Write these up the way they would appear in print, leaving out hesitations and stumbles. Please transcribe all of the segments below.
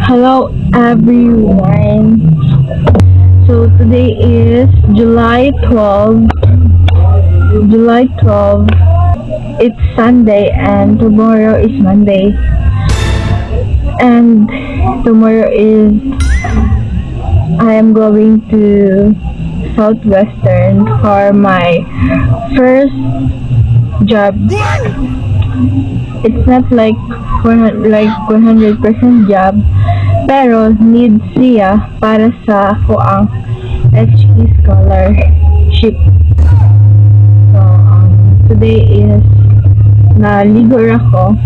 Hello everyone. So today is July 12. July 12. It's Sunday and tomorrow is Monday. And tomorrow is I am going to Southwestern for my first job. It's not like 100% job, pero need siya para sa ako ang HE scholarship. So, today is naligo ako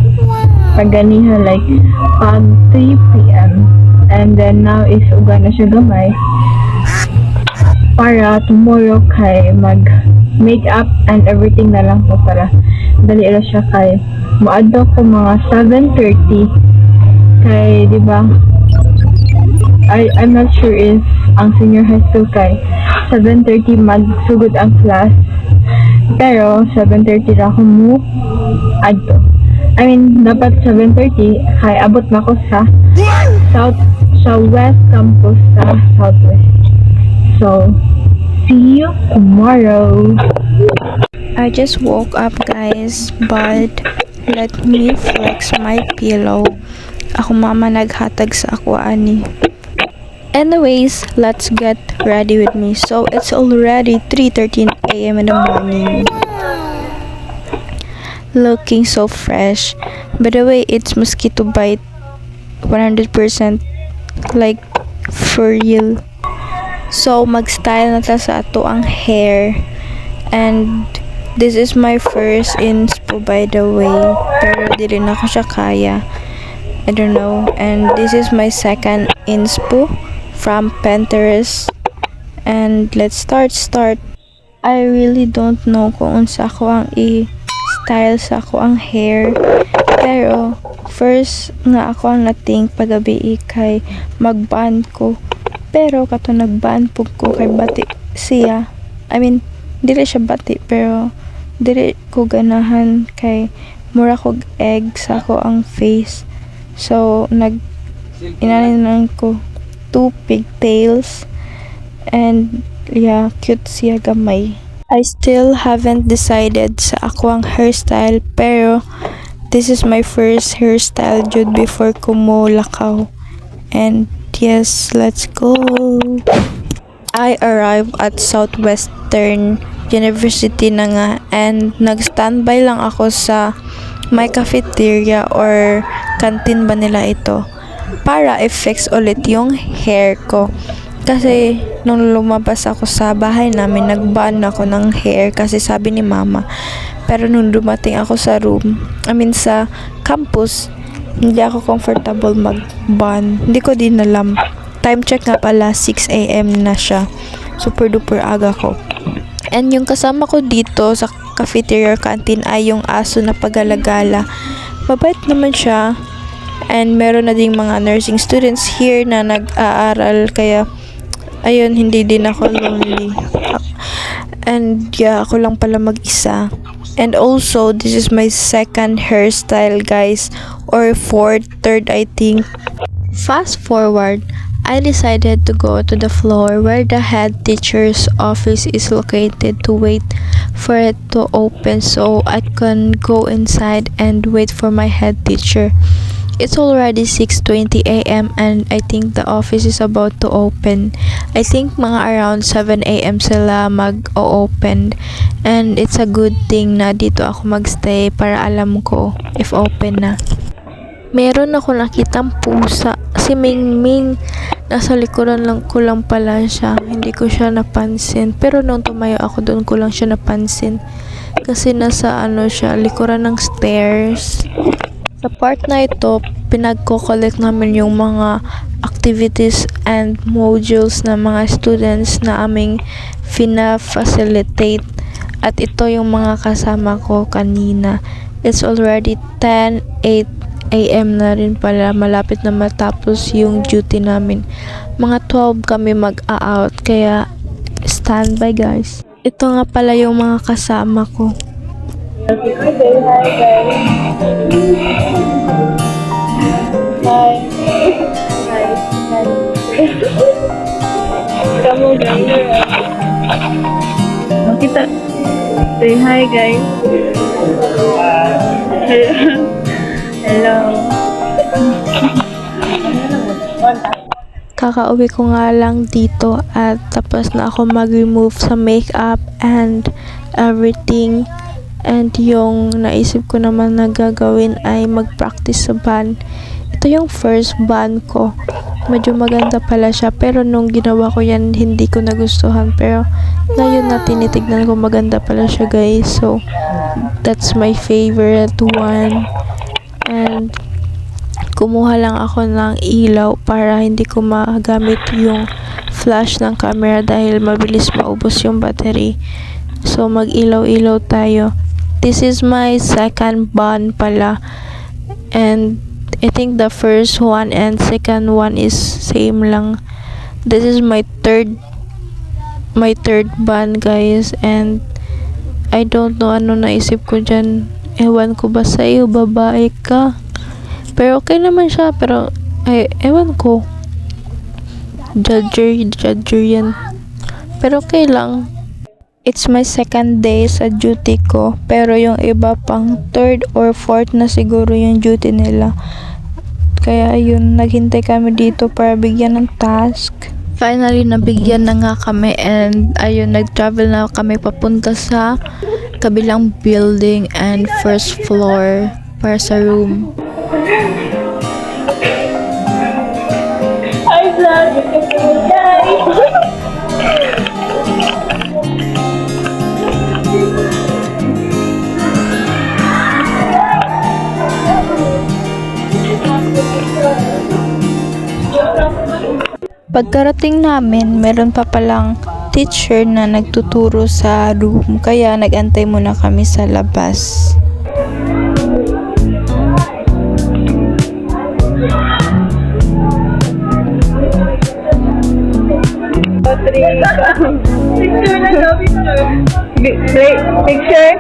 paganiha like pag 3 p.m. and then now is uga na siya gamay para tomorrow kay mag make up and everything na lang ko para dali ra siya kay moadto ko mga 7:30 kay di ba I'm not sure if ang senior high school kay 7:30 magsugod ang class pero 7:30 ra ako mo adto. I mean dapat 7:30 kay abot na ko sa West Campus sa Southwest. So see you tomorrow. I just woke up guys, but let me flex my pillow. Ako mama naghatag sa ako ani. Anyways, let's get ready with me. So it's already 3:13 a.m. in the morning. Looking so fresh. By the way, it's mosquito bite 100% like for real. So mag-style na ta sa ato ang hair. And this is my first inspo by the way, pero di rin ako siya kaya. I don't know. And this is my second inspo from Pinterest. And let's start. I really don't know kung unsa ako ang i-style sa ako ang hair. Pero first nga ako ang nating pagabi kay mag-band ko. Pero kato nag-band po ko kay bati siya. I mean, dili siya bati pero dili ko ganahan kay mura kog egg sa ako ang face. So inanin ko 2 pigtails and yeah, cute siya gamay. I still haven't decided sa ako ang hairstyle pero this is my first hairstyle jud before ko mo lakaw. And yes, let's go. I arrived at Southwestern University na nga and nag-standby lang ako sa may cafeteria or canteen ba nila ito para i-fix ulit yung hair ko. Kasi nung lumabas ako sa bahay namin, nag-ban ako ng hair kasi sabi ni mama. Pero nung dumating ako sa sa campus, hindi ako comfortable mag-ban. Hindi ko din alam. Time check nga pala, 6 a.m. na siya. Super duper aga ko. And yung kasama ko dito sa cafeteria canteen ay yung aso na pagalagala. Mabait naman siya. And meron na ding mga nursing students here na nag-aaral. Kaya, ayun, hindi din ako lonely. And yeah, ako lang pala mag-isa. And also, this is my second hairstyle, guys. Or third, I think. Fast forward, I decided to go to the floor where the head teacher's office is located to wait for it to open so I can go inside and wait for my head teacher. It's already 6:20 a.m. and I think the office is about to open. I think mga around 7 a.m. sila mag-open. And it's a good thing na dito ako magstay para alam ko if open na. Meron ako nakitang pusa. Si Mingming. Nasa likuran lang ko lang pala siya. Hindi ko siya napansin. Pero nung tumayo ako doon ko lang siya napansin. kasi nasa siya, likuran ng stairs. Sa part na ito, pinagko-collect namin yung mga activities and modules ng mga students na aming fina-facilitate. At ito yung mga kasama ko kanina. It's already 10:08 a.m. na rin pala. Malapit na matapos yung duty namin. Mga 12 kami mag-out. Kaya, standby guys. Ito nga pala yung mga kasama ko. Okay, hi guys. Hi. Hi. Kamu guys. Kita say hi guys. Hello. Kakauwi ko nga lang dito at tapos na ako mag-remove sa makeup and everything. And yung naisip ko naman na gagawin ay mag-practice sa band. Ito yung first band ko. Medyo maganda pala siya. Pero nung ginawa ko yan, hindi ko nagustuhan. Pero ngayon na tinitignan ko, maganda pala siya guys. So, that's my favorite one. And kumuha lang ako ng ilaw para hindi ko magamit yung flash ng camera dahil mabilis maubos yung battery. So, mag-ilaw-ilaw tayo. This is my second band pala. And I think the first one and second one is same lang. This is my third band guys. And I don't know ano naisip ko dyan. Ewan ko ba sa iyo, babae ka? Pero okay naman siya. Pero ewan ko. Judger yan. Pero okay lang. It's my second day sa duty ko, pero yung iba pang third or fourth na siguro yung duty nila. Kaya ayun, naghintay kami dito para bigyan ng task. Finally, nabigyan na nga kami and ayun, nag-travel na kami papunta sa kabilang building and first floor para sa room. Hi vlog, guys. Pagkarating namin, meron pa palang teacher na nagtuturo sa room, kaya nagantay muna kami sa labas. Picture?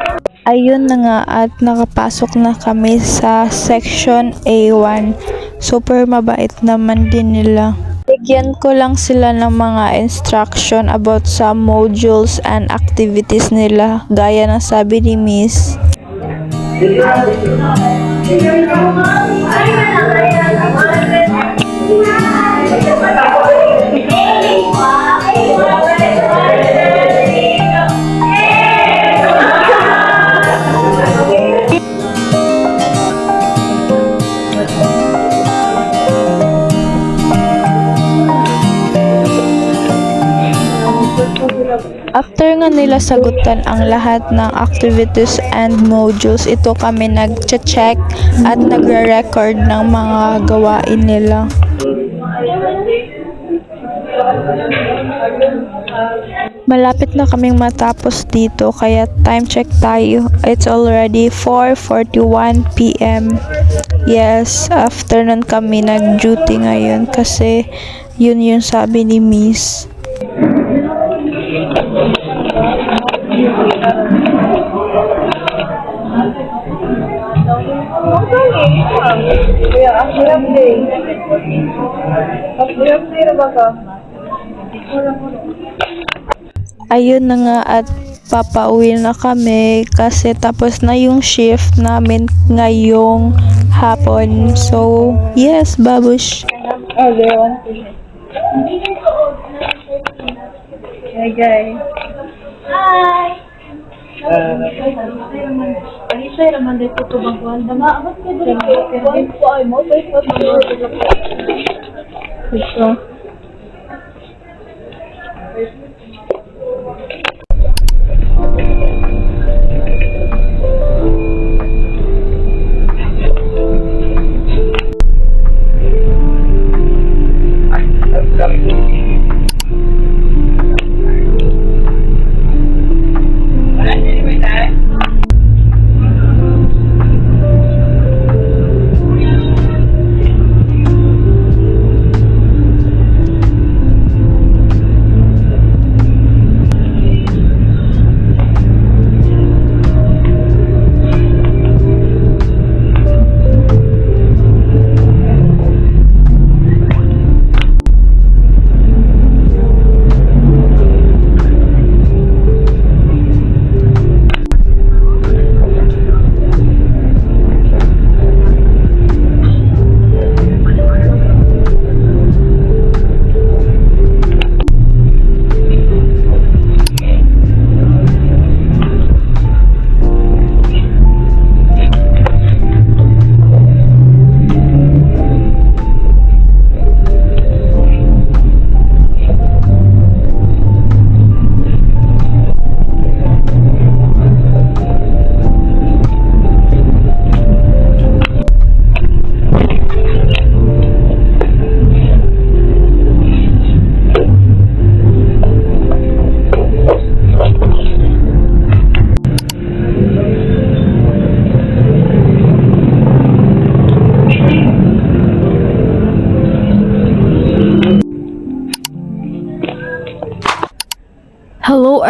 Ayun na nga at nakapasok na kami sa section A1. Super mabait naman din nila. Bigyan ko lang sila ng mga instruction about sa modules and activities nila, gaya ng sabi ni Miss. After nga nila sagutan ang lahat ng activities and modules, ito kami nag-check at nagre-record ng mga gawain nila. Malapit na kaming matapos dito, kaya time check tayo. It's already 4:41 PM. Yes, after nun kami nag-duty ngayon kasi yun yung sabi ni Miss. Ayun na nga at papauwi na kami kasi tapos na yung shift namin ngayong hapon. So, yes, babush. Hi guys. Hi.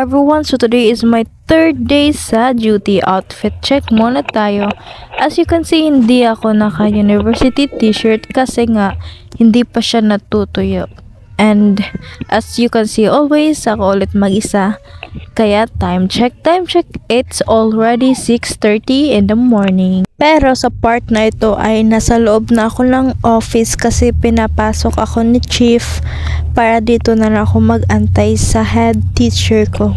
everyone, so today is my third day sa duty. Outfit check muna tayo. As you can see, hindi ako naka-university t-shirt kasi nga hindi pa siya natutuyo. And as you can see, always ako ulit mag-isa. Kaya time check, it's already 6:30 in the morning. Pero sa part na ito ay nasa loob na ako ng office kasi pinapasok ako ni Chief para dito na lang ako mag-antay sa head teacher ko.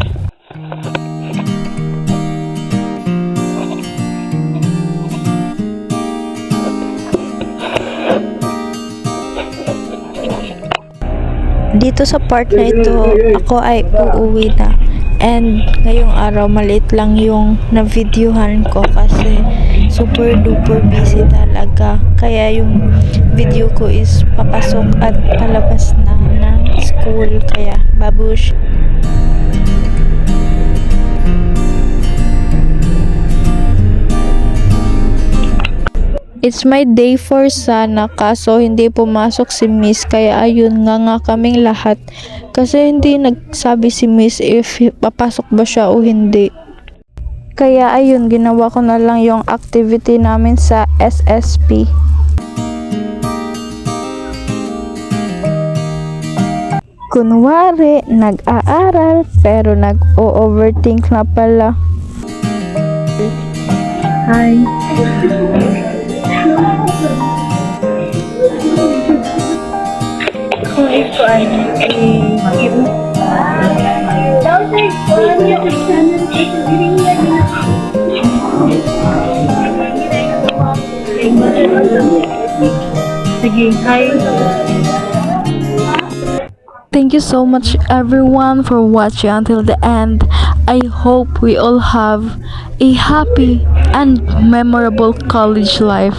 Dito sa part na ito, ako ay uuwi na. And ngayong araw, maliit lang yung na-videohan ko kasi super duper busy talaga. Kaya yung video ko is papasok at palabas na ng school. Kaya babush. It's my day 4 sana kaso hindi pumasok si Miss kaya ayun nga kaming lahat kasi hindi nagsabi si Miss if papasok ba siya o hindi. Kaya ayun, ginawa ko na lang yung activity namin sa SSP. Kunwari, nag-aaral pero nag-overthink na pala. Hi. Kung ito ay sige, hi. Thank you so much everyone for watching until the end. I hope we all have a happy and memorable college life.